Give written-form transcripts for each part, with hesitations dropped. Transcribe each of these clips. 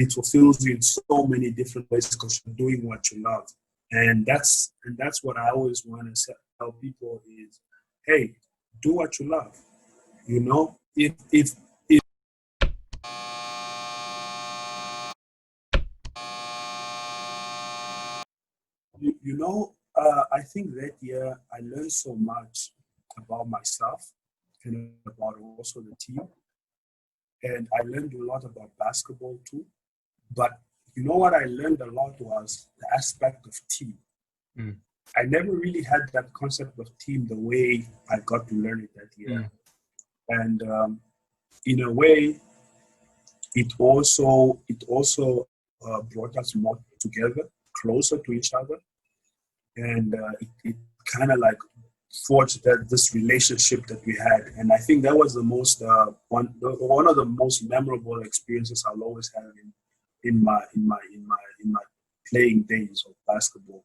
it fulfills you in so many different ways because you're doing what you love. And that's what I always want to tell people is, hey, do what you love. You know, if you know, I think that year I learned so much about myself and about also the team. And I learned a lot about basketball too. But you know what I learned a lot was the aspect of team. Mm. I never really had that concept of team the way I got to learn it that year. And in a way, it also brought us more together, closer to each other. And it kind of like forged this relationship that we had. And I think that was the most one of the most memorable experiences I'll always have in my playing days of basketball.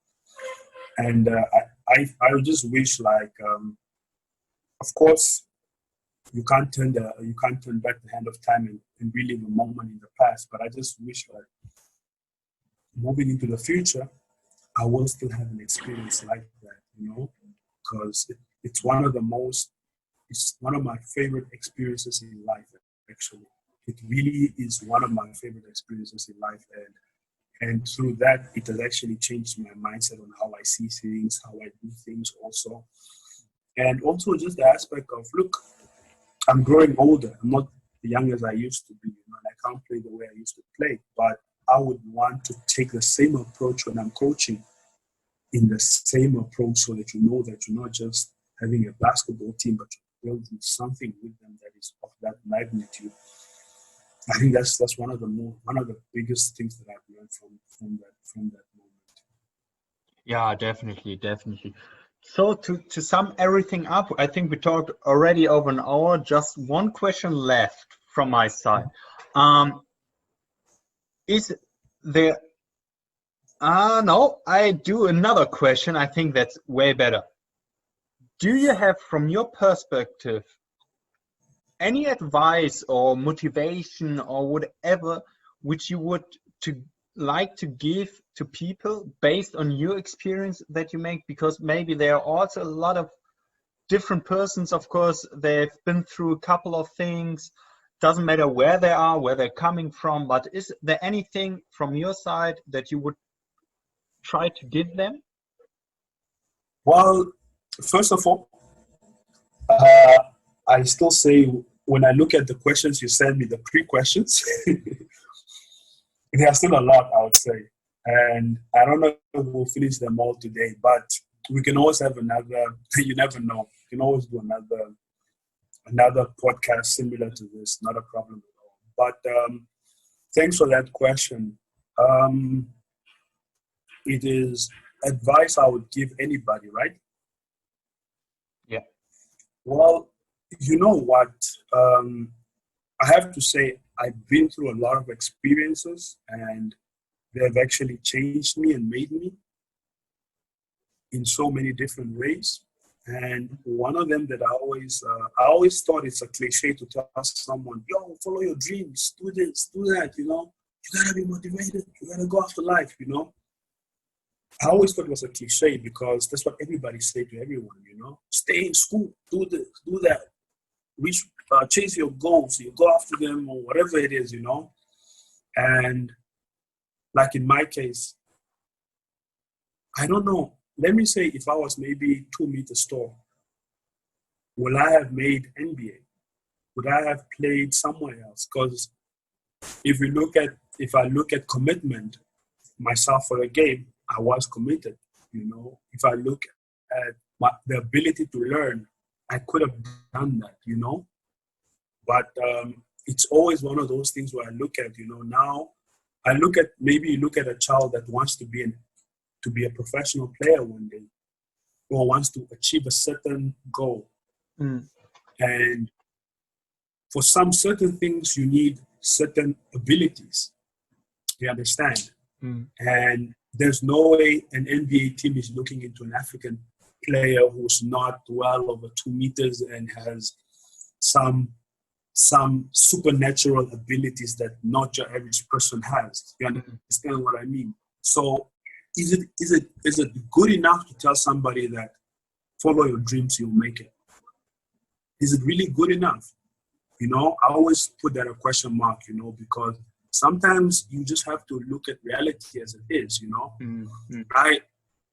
And I just wish, like, of course, you can't turn back the hand of time and relive a moment in the past. But I just wish, like, moving into the future, I will still have an experience like that, you know, because it's one of my favorite experiences in life. Actually, it really is one of my favorite experiences in life, and through that, it has actually changed my mindset on how I see things, how I do things, also, and also just the aspect of, look, I'm growing older. I'm not as young as I used to be, you know, and I can't play the way I used to play, but I would want to take the same approach when I'm coaching, in the same approach, so that you know that you're not just having a basketball team, but you're building something with them that is of that magnitude. I think that's one of the biggest things that I've learned from that moment. Yeah, definitely. So to sum everything up, I think we talked already over an hour. Just one question left from my side. Is there no, I do another question. I think that's way better. Do you have, from your perspective, any advice or motivation or whatever which you would like to give to people based on your experience that you make? Because maybe there are also a lot of different persons, of course, they've been through a couple of things. Doesn't matter where they are, where they're coming from, but is there anything from your side that you would try to give them? Well, first of all, I still say, when I look at the questions you send me, the pre-questions, there are still a lot, I would say. And I don't know if we'll finish them all today, but we can always have another, you never know. We can always do another podcast similar to this, not a problem at all. But thanks for that question. It is advice I would give anybody, right? Yeah. Well, you know what? I have to say, I've been through a lot of experiences, and they have actually changed me and made me in so many different ways. And one of them that I always thought it's a cliche to tell someone, yo, follow your dreams, do this, do that, you know. You gotta be motivated, you gotta go after life, you know. I always thought it was a cliche because that's what everybody say to everyone, you know. Stay in school, do this, do that. Chase your goals, you go after them, or whatever it is, you know. And like in my case, I don't know. Let me say, if I was maybe 2 meters tall, will I have made NBA? Would I have played somewhere else? Because if I look at commitment myself for a game, I was committed. You know, if I look at the ability to learn, I could have done that. You know, but it's always one of those things where I look at, you know, now I look at, maybe you look at a child that wants to be a professional player one day, or wants to achieve a certain goal. And for some certain things, you need certain abilities. You understand? And there's no way an NBA team is looking into an African player who's not well over 2 meters and has some some supernatural abilities that not your average person has. You understand what I mean? So is it good enough to tell somebody that follow your dreams, you'll make it? Is it really good enough? You know, I always put that a question mark, you know, because sometimes you just have to look at reality as it is, you know.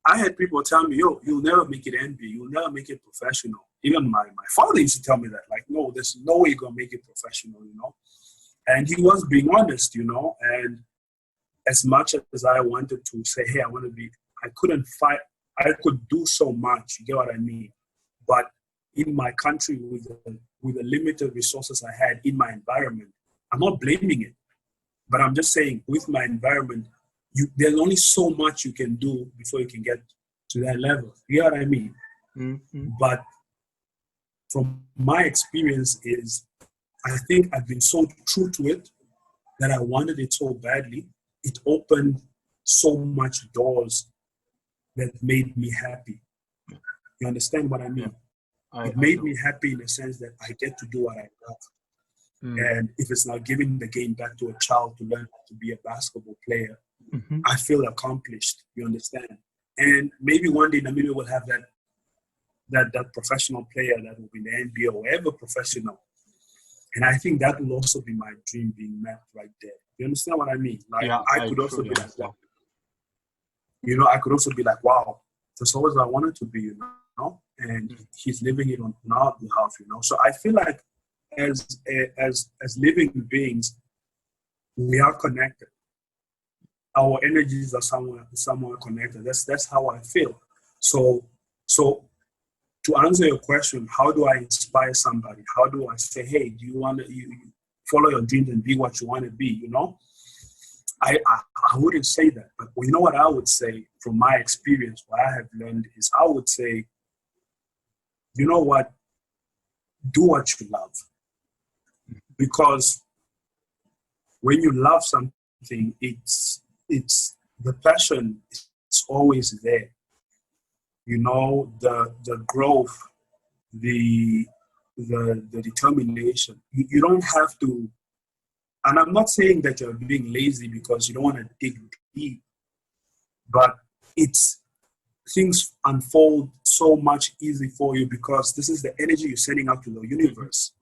I had people tell me, yo, you'll never make it NBA, you'll never make it professional. Even my father used to tell me that, like, no, there's no way you're gonna make it professional, you know. And he was being honest, you know, and as much as I wanted to say, hey, I want to be, I couldn't fight, I could do so much, you get what I mean? But in my country, with the limited resources I had in my environment, I'm not blaming it, but I'm just saying with my environment, there's only so much you can do before you can get to that level. You know what I mean? But from my experience is, I think I've been so true to it that I wanted it so badly. It opened so much doors that made me happy. You understand what I mean? It made me happy in the sense that I get to do what I love. And if it's not giving the game back to a child to learn how to be a basketball player, I feel accomplished. You understand? And maybe one day Namibia will have that professional player that will be in the NBA or ever professional. And I think that will also be my dream being met right there. You understand what I mean? Like, I could also be like that. You know, I could also be like, wow, that's always what I wanted to be, you know? And he's living it on our behalf, you know? So I feel like as living beings, we are connected. Our energies are somewhere connected. That's how I feel. So to answer your question, how do I inspire somebody? How do I say, hey, do you want to you follow your dreams and be what you want to be? You know, I wouldn't say that, but you know what I would say from my experience, what I have learned is I would say, you know what, do what you love, because when you love something, it's the passion is always there. You know, the growth, the determination. You don't have to, and I'm not saying that you're being lazy because you don't want to dig deep, but things unfold so much easy for you because this is the energy you're sending out to the universe.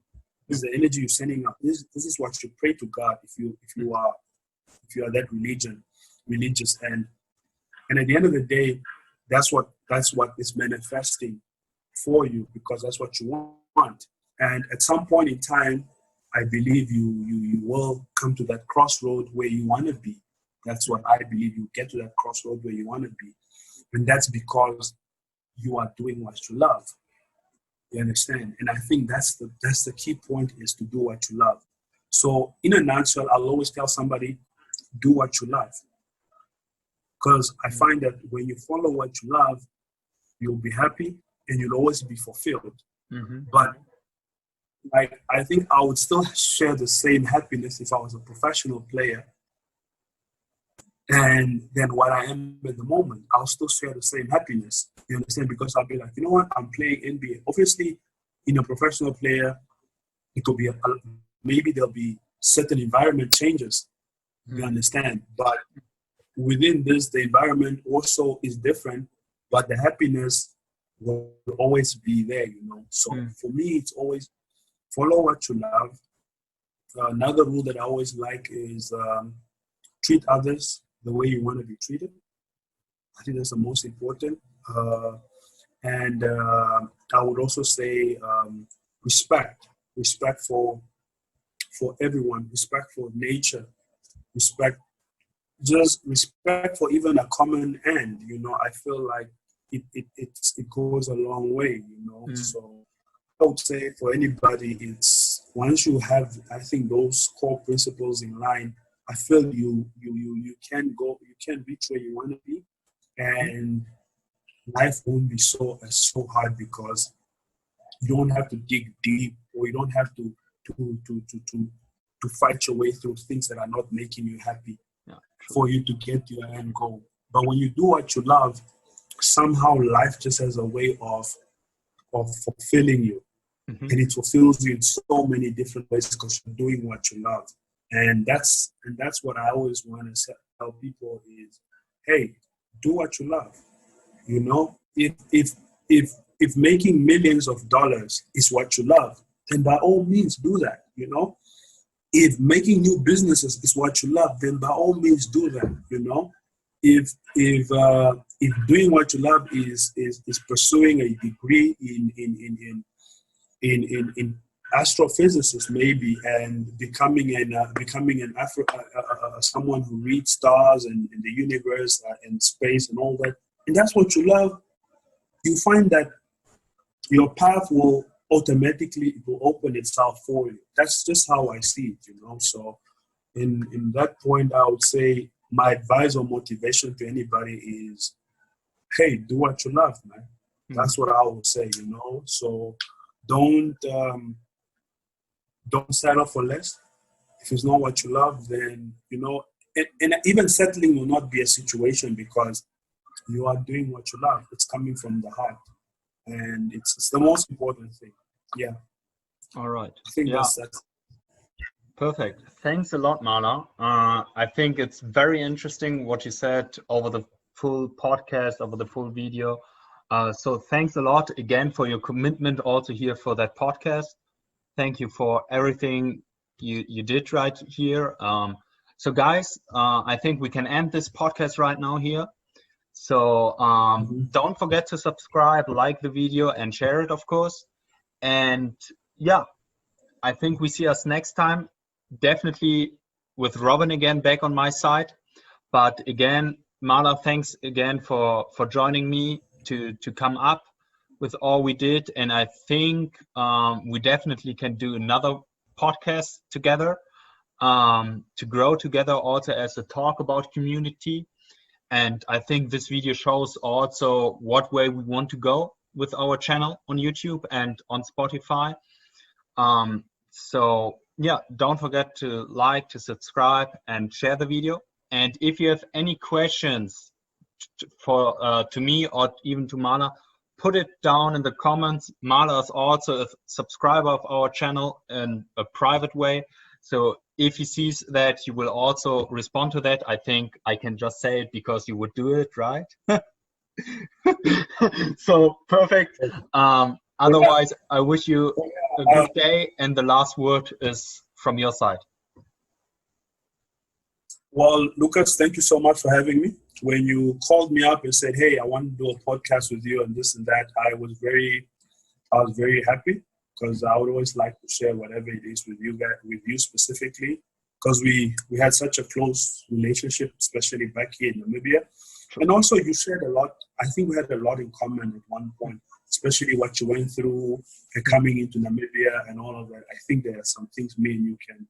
This is the energy you're sending out. This is what you pray to God if you are that religious, and at the end of the day, that's what is manifesting for you because that's what you want. And at some point in time, I believe you will come to that crossroad where you want to be. That's what I believe. You get to that crossroad where you want to be, and that's because you are doing what you love. You understand? And I think that's the key point, is to do what you love. So in a nutshell, I'll always tell somebody, do what you love. Because I find that when you follow what you love, you'll be happy and you'll always be fulfilled. But like, I think I would still share the same happiness if I was a professional player and then what I am at the moment. I'll still share the same happiness. You understand? Because I'll be like, you know what? I'm playing NBA. Obviously, in a professional player, it could be maybe there'll be certain environment changes. You understand? But within this, the environment also is different, but the happiness will always be there, you know. So for me, it's always follow what you love. Another rule that I always like is treat others the way you want to be treated. I think that's the most important. And I would also say respect for everyone, respect for nature, respect for even a common end. You know, I feel like it goes a long way, you know. So I would say for anybody, it's once you have, I think, those core principles in line, I feel you can reach where you want to be, and life won't be so hard because you don't have to dig deep, or you don't have to fight your way through things that are not making you happy for you to get to your end goal. But when you do what you love, somehow life just has a way of fulfilling you. Mhm. and it fulfills you in so many different ways because you're doing what you love. And that's what I always want to tell people is, hey, do what you love. You know, if making millions of dollars is what you love, then by all means do that. You know, if making new businesses is what you love, then by all means do that. You know, if doing what you love is pursuing a degree in astrophysicist maybe, and becoming an someone who reads stars and the universe and space and all that, and that's what you love, you find that your path will automatically, it will open itself for you. That's just how I see it, you know. So in that point, I would say my advice or motivation to anybody is, hey, do what you love, man. That's what I would say, you know. So don't don't settle for less. If it's not what you love, then you know, and even settling will not be a situation because you are doing what you love. It's coming from the heart, and it's the most important thing. Yeah, All right. I think Yeah. that's Perfect. Thanks a lot, Mala. I think it's very interesting what you said over the full podcast, over the full video. So thanks a lot again for your commitment also here for that podcast. Thank you for everything you did right here. So guys, I think we can end this podcast right now here. So don't forget to subscribe, like the video, and share it, of course. And yeah, I think we see us next time. Definitely with Robin again back on my side. But again, Mala, thanks again for joining me to come up with all we did. And I think we definitely can do another podcast together to grow together also as a talk about community. And I think this video shows also what way we want to go with our channel on YouTube and on Spotify. So yeah, don't forget to like, to subscribe, and share the video. And if you have any questions for to me or even to Mala, put it down in the comments. Mala is also a subscriber of our channel in a private way. So if he sees that, you will also respond to that. I think I can just say it because you would do it, right? So perfect. Otherwise, I wish you a good day, and the last word is from your side. Well, Lucas, thank you so much for having me. When you called me up and said, "Hey, I want to do a podcast with you and this and that," I was very happy because I would always like to share whatever it is with you guys, with you specifically, because we had such a close relationship, especially back here in Namibia. And also, you shared a lot. I think we had a lot in common at one point, especially what you went through and coming into Namibia and all of that. I think there are some things me and you can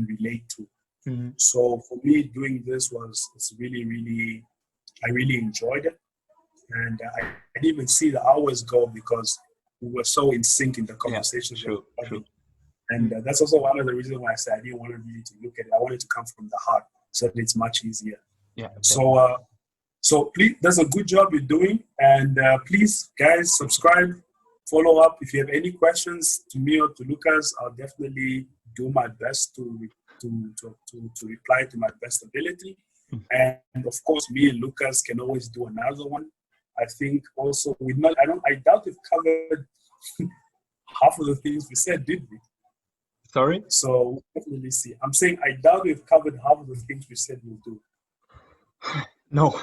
relate to. Mm-hmm. So for me, doing this it's really, I really enjoyed it, and I didn't even see the hours go because we were so in sync in the conversations. Yeah, true. And that's also one of the reasons why I said I didn't want to really to look at it. I wanted to come from the heart, so that it's much easier. Yeah. So please, that's a good job you're doing, and please, guys, subscribe, follow up. If you have any questions to me or to Lucas, I'll definitely do my best to reply to my best ability. And of course, me and Lucas can always do another one. I think also I doubt we've covered half of the things we said, did we? Sorry? So we'll definitely see. I'm saying I doubt we've covered half of the things we said we'll do. No,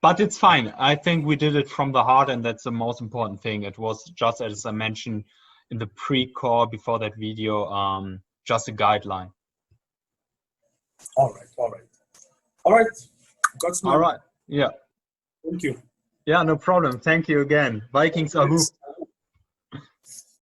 but it's fine. I think we did it from the heart, and that's the most important thing. It was just, as I mentioned in the pre-call before that video, just a guideline. All right. God's man. All right. Yeah. Thank you. Yeah, no problem. Thank you again. Vikings Ahu.